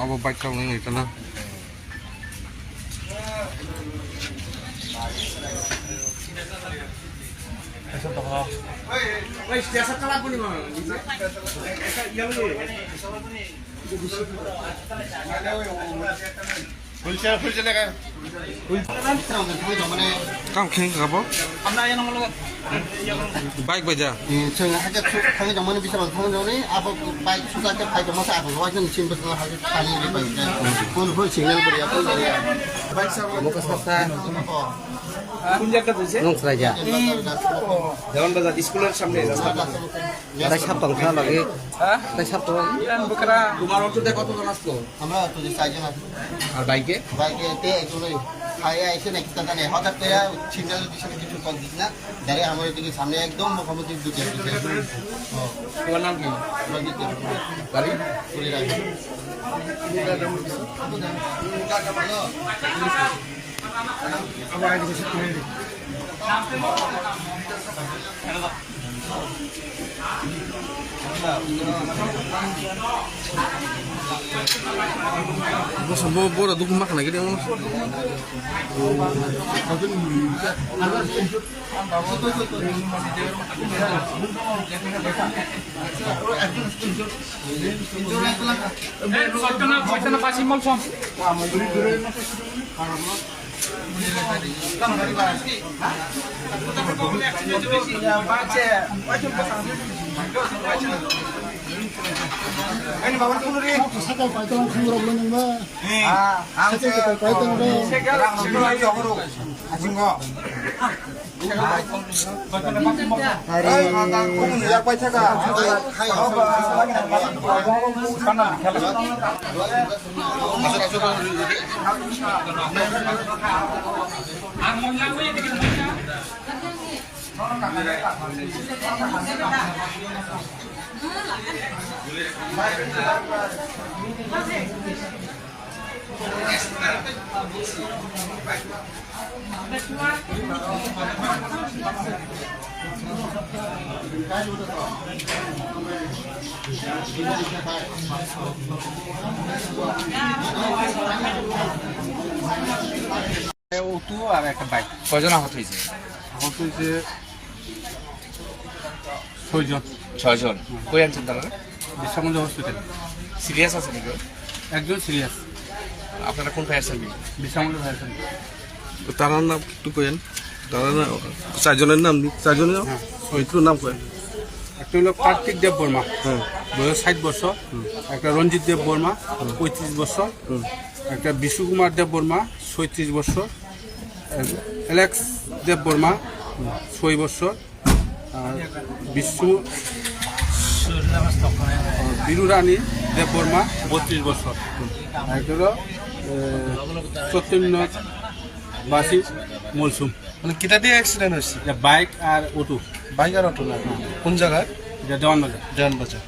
Apa baik kalau ini karena Kamu keng apa? Baik baca. Saya hanya kami zaman bisa bertemu dengan apa baik sudah ke baik masa apa wajib sih betul harus kali ini baik. Pun signal beri apa dari baik sama. Muka sasa. কোন জায়গা হইছে Nung saja. যেমন বাজার স্কুলের সামনে রাস্তা Ada siapa yang lagi? হ্যাঁ Ada siapa? Iran বকরা তোমার অটোতে কতজন আসলো? আমরা তো সাইজ না আর বাইকে? বাইকে তে একজনই খাইয়া এসে নাকি তাদের হঠাৎ করে সিগন্যাল দিছে কিছু কল দিছ না ডাইরেক্ট আমাদের দিকে সামনে একদম মুখোমুখি দুটো তোমার নাম কি? গাড়ি? পুরি রাখি Bos mau bola dukung makan lagi dia mau. ini bawa dulu nih sakal paitalan khangro belum ba sakal paitalan ba sekarang sekarang ayo guru asing kok hari ya paisa ka auto আর একটা bike কয়জন আহত হয়েছে? আহত হয়েছে 6 জন। 6 জন। কই আনছেন তারা? বিশ্বগঞ্জ হসপিটাল। সিরিয়াস আছে নাকি? একজন সিরিয়াস। আপনারা কোন fire service? Bishwaganj fire service. তারার নাম একটু কেন? তারা না চারজনের নাম চারজনের একটু নাম কেন? একটা হলো কার্তিক দেব বর্মা, বয়স 60 বছর। একটা রঞ্জিত দেব বর্মা, 35 বছর। একটা বিশু কুমার দেব বর্মা, 37 বছর। অ্যালেক্স দেব বর্মা, 6 বছর। আর বীরু রানী দেব বর্মা, 32 বছর। আর একটা হলো চৈতন্য বাসী মলসুম। মানে কিটা দিয়ে অ্যাক্সিডেন্ট হয়েছে? এটা বাইক আর অটো। বাইক আর অটো না কোন জায়গায়? এটা দেওয়ান বাজার। জান বাজার।